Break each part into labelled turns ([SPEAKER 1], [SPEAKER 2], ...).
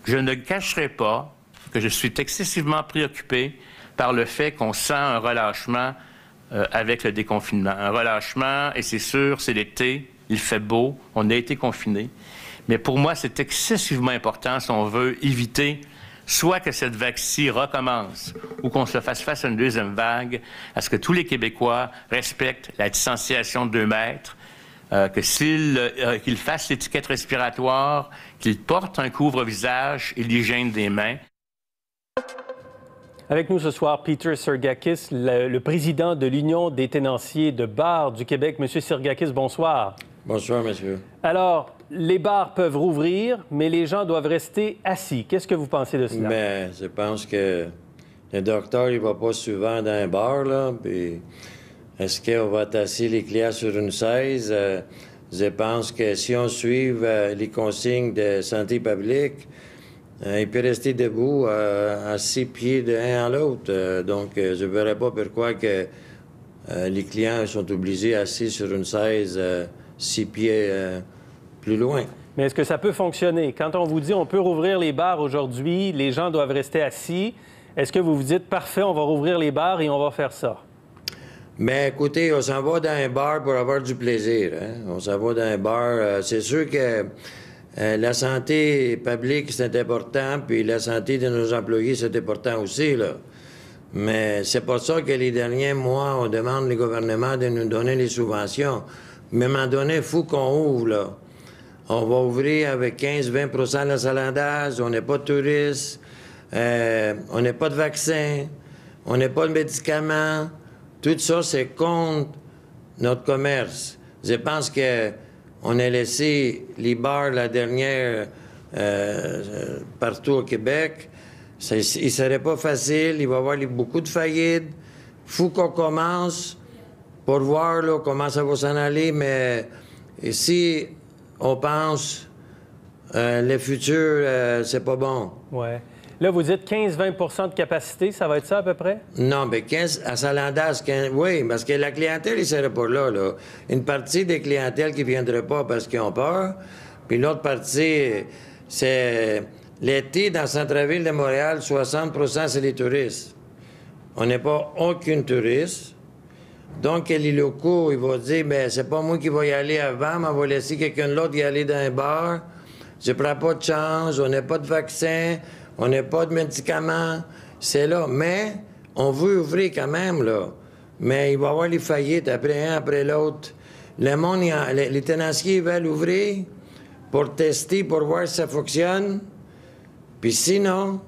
[SPEAKER 1] je ne cacherai pas que je suis excessivement préoccupé par le fait qu'on sent un relâchement avec le déconfinement. Un relâchement, et c'est sûr, c'est l'été, il fait beau, on a été confinés. Mais pour moi, c'est excessivement important si on veut éviter soit que cette vague-ci recommence ou qu'on se fasse face à une deuxième vague, à ce que tous les Québécois respectent la distanciation de 2 mètres, qu'ils fassent l'étiquette respiratoire, qu'ils portent un couvre-visage et l'hygiène des mains.
[SPEAKER 2] Avec nous ce soir, Peter Sirgakis, le président de l'Union des tenanciers de bars du Québec. Monsieur Sirgakis, bonsoir.
[SPEAKER 3] Bonsoir, monsieur.
[SPEAKER 2] Alors, les bars peuvent rouvrir, mais les gens doivent rester assis. Qu'est-ce que vous pensez de cela?
[SPEAKER 3] Mais je pense que le docteur, il va pas souvent dans un bar, là. Puis est-ce qu'on va tasser les clients sur une chaise? Je pense que si on suit les consignes de santé publique, il peut rester debout à 6 pieds de l'un à l'autre. Donc, je ne verrais pas pourquoi que les clients sont obligés assis sur une chaise 6 pieds plus loin.
[SPEAKER 2] Mais est-ce que ça peut fonctionner? Quand on vous dit on peut rouvrir les bars aujourd'hui, les gens doivent rester assis, est-ce que vous vous dites parfait, on va rouvrir les bars et on va faire ça?
[SPEAKER 3] Mais écoutez, on s'en va dans un bar pour avoir du plaisir. Hein? On s'en va dans un bar. C'est sûr que la santé publique, c'est important, puis la santé de nos employés, c'est important aussi, là. Mais c'est pas ça que les derniers mois, on demande le gouvernement de nous donner les subventions. Mais à un moment donné, il faut qu'on ouvre, là. On va ouvrir avec 15-20 d'achalandage, on n'est pas de touristes, on n'est pas de vaccins, on n'est pas de médicaments. Tout ça, c'est contre notre commerce. Je pense que on a laissé les bars la dernière partout au Québec. Il ne serait pas facile. Il va y avoir beaucoup de faillites. Il faut qu'on commence pour voir là, comment ça va s'en aller. Mais si on pense le futur, c'est pas bon.
[SPEAKER 2] Ouais. Là, vous dites 15-20 de capacité, ça va être ça à peu près?
[SPEAKER 3] Non, mais 15 à Salandas, 15, oui, parce que la clientèle, il ne serait pas là, là. Une partie des clientèles qui ne viendraient pas parce qu'ils ont peur, puis l'autre partie, c'est l'été dans le centre-ville de Montréal, 60 c'est les touristes. On n'est pas aucun touriste. Donc, les locaux, ils vont dire, bien, c'est pas moi qui vais y aller avant, mais on va laisser quelqu'un d'autre y aller dans un bar. Je ne prends pas de chance, on n'a pas de vaccin. On n'a pas de médicaments, c'est là. Mais on veut ouvrir quand même, là. Mais il va y avoir les faillites après un, après l'autre. Le monde, les tenanciers veulent ouvrir pour tester, pour voir si ça fonctionne. Puis sinon,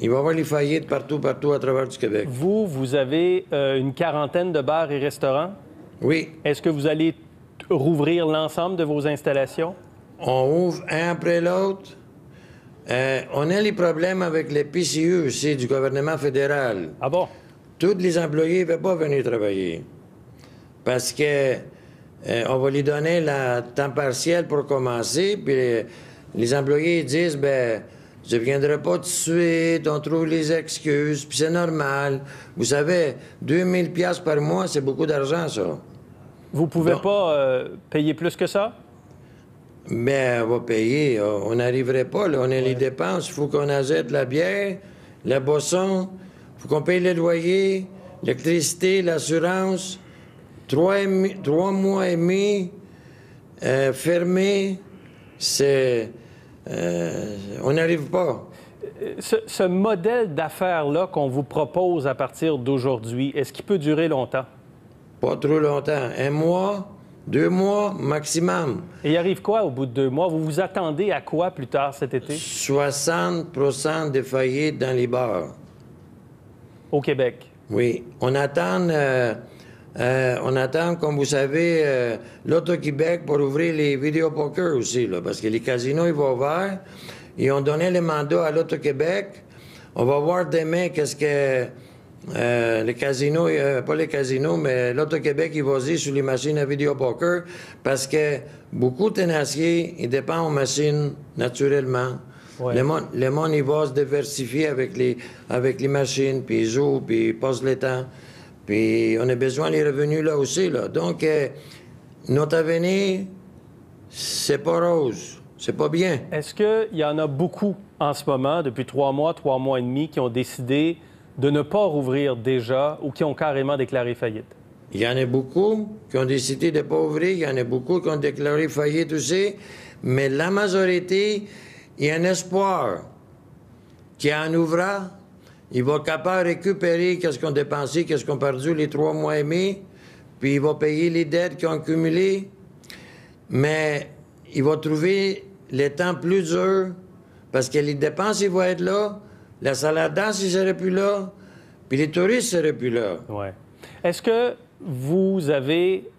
[SPEAKER 3] il va y avoir les faillites partout à travers du Québec.
[SPEAKER 2] Vous avez une quarantaine de bars et restaurants?
[SPEAKER 3] Oui.
[SPEAKER 2] Est-ce que vous allez rouvrir l'ensemble de vos installations?
[SPEAKER 3] On ouvre un après l'autre. On a les problèmes avec les PCU aussi du gouvernement fédéral.
[SPEAKER 2] Ah bon?
[SPEAKER 3] Tous les employés ne veulent pas venir travailler. Parce que on va lui donner le temps partiel pour commencer, puis les employés disent, ben je ne viendrai pas tout de suite, on trouve les excuses, puis c'est normal. Vous savez, 2000 $ par mois, c'est beaucoup d'argent, ça.
[SPEAKER 2] Vous pouvez pas payer plus que ça?
[SPEAKER 3] Mais on va payer. On n'arriverait pas, là. On a les dépenses. Il faut qu'on achète la bière, la boisson. Il faut qu'on paye le loyer, l'électricité, l'assurance. 3 mois et demi fermés, c'est... on n'arrive pas.
[SPEAKER 2] Ce modèle d'affaires-là qu'on vous propose à partir d'aujourd'hui, est-ce qu'il peut durer longtemps?
[SPEAKER 3] Pas trop longtemps. 1 mois... 2 mois maximum.
[SPEAKER 2] Et il arrive quoi au bout de 2 mois? Vous vous attendez à quoi plus tard cet été?
[SPEAKER 3] 60 de faillites dans les bars.
[SPEAKER 2] Au Québec?
[SPEAKER 3] Oui. On attend, comme vous savez, l'Auto-Québec pour ouvrir les vidéopoker aussi, là, parce que les casinos, ils vont ouvrir. Ils ont donné le mandat à l'Auto-Québec. On va voir demain qu'est-ce que... les casinos, pas les casinos, mais l'Auto-Québec, il va dire sur les machines à vidéopoker parce que beaucoup de tenanciers, ils dépendent aux machines naturellement. Ouais. Le monde, il va se diversifier avec les machines, puis ils jouent, puis ils passent le temps. Puis on a besoin des revenus là aussi, là. Donc, notre avenir, c'est pas rose. C'est pas bien.
[SPEAKER 2] Est-ce qu'il y en a beaucoup en ce moment, depuis 3 mois et demi, qui ont décidé de ne pas rouvrir déjà ou qui ont carrément déclaré faillite?
[SPEAKER 3] Il y en a beaucoup qui ont décidé de ne pas ouvrir, il y en a beaucoup qui ont déclaré faillite aussi, mais la majorité, il y a un espoir qu'en ouvrant, ils vont être capables de récupérer qu'est-ce qu'on a dépensé, qu'est-ce qu'on a perdu les 3 mois et demi, puis ils vont payer les dettes qu'ils ont accumulées, mais ils vont trouver les temps plus durs parce que les dépenses, ils vont être là, la salle de danse, ils ne seraient plus là, puis les touristes ne seraient plus là.
[SPEAKER 2] Ouais. Est-ce que vous avez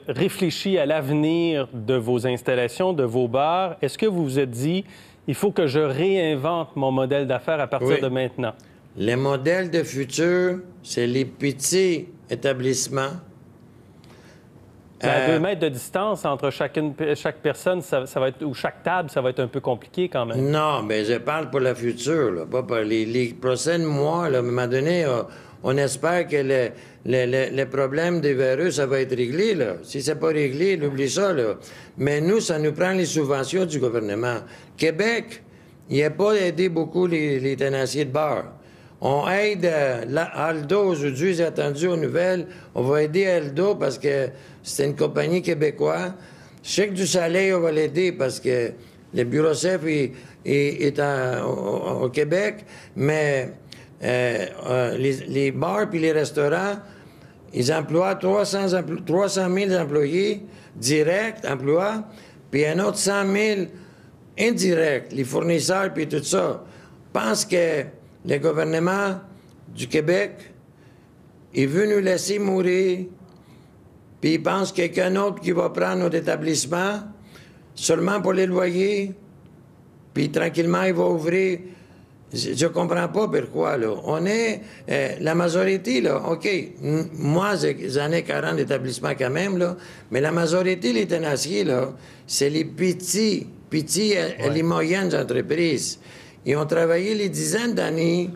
[SPEAKER 2] réfléchi à l'avenir de vos installations, de vos bars? Est-ce que vous vous êtes dit, il faut que je réinvente mon modèle d'affaires à partir de maintenant?
[SPEAKER 3] Les modèles de futur, c'est les petits établissements.
[SPEAKER 2] À 2 mètres de distance entre chaque personne, ça va être, ou chaque table, ça va être un peu compliqué quand même.
[SPEAKER 3] Non, mais je parle pour le futur, là, pas pour les prochains mois. Là, à un moment donné, on espère que le problème des virus, ça va être réglé. Là. Si c'est pas réglé, oublie ça. Là. Mais nous, ça nous prend les subventions du gouvernement. Québec, il n'a pas aidé beaucoup les tenanciers de bar. On aide Aldo aujourd'hui, j'ai attendu aux nouvelles. On va aider Aldo parce que c'est une compagnie québécoise. Chèque du Soleil, on va l'aider parce que le bureau chef est au Québec, mais les bars et les restaurants, ils emploient 300 000 employés directs, puis un autre 100 000 indirects, les fournisseurs puis tout ça. Je pense que le gouvernement du Québec, il veut nous laisser mourir, puis il pense qu'il y a quelqu'un d'autre qui va prendre notre établissement seulement pour les loyers, puis tranquillement, il va ouvrir. Je ne comprends pas pourquoi, là. On est... la majorité, là, OK, moi, j'en ai 40 établissements quand même, là, mais la majorité, les tenanciers, là, c'est les petits et les moyennes entreprises. Ils ont travaillé les dizaines d'années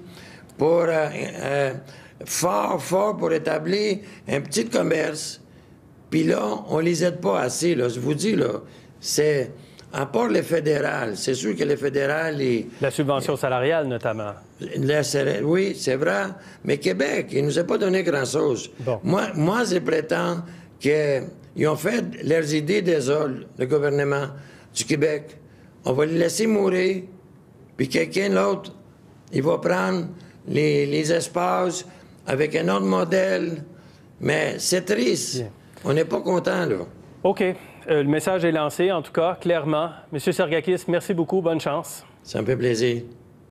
[SPEAKER 3] pour fort pour établir un petit commerce. Puis là, on les aide pas assez. Là. Je vous dis, là, c'est... À part le fédéral, c'est sûr que le fédéral...
[SPEAKER 2] La subvention salariale, notamment.
[SPEAKER 3] Oui, c'est vrai. Mais Québec, il ne nous a pas donné grand-chose.
[SPEAKER 2] Bon.
[SPEAKER 3] Moi, je prétends qu'ils ont fait leurs idées désolées, le gouvernement du Québec. On va les laisser mourir, puis quelqu'un d'autre, il va prendre les espaces avec un autre modèle. Mais c'est triste. Bien. On n'est pas content, là.
[SPEAKER 2] OK. Le message est lancé, en tout cas, clairement. Monsieur Sergakis, merci beaucoup. Bonne chance.
[SPEAKER 3] Ça me fait plaisir.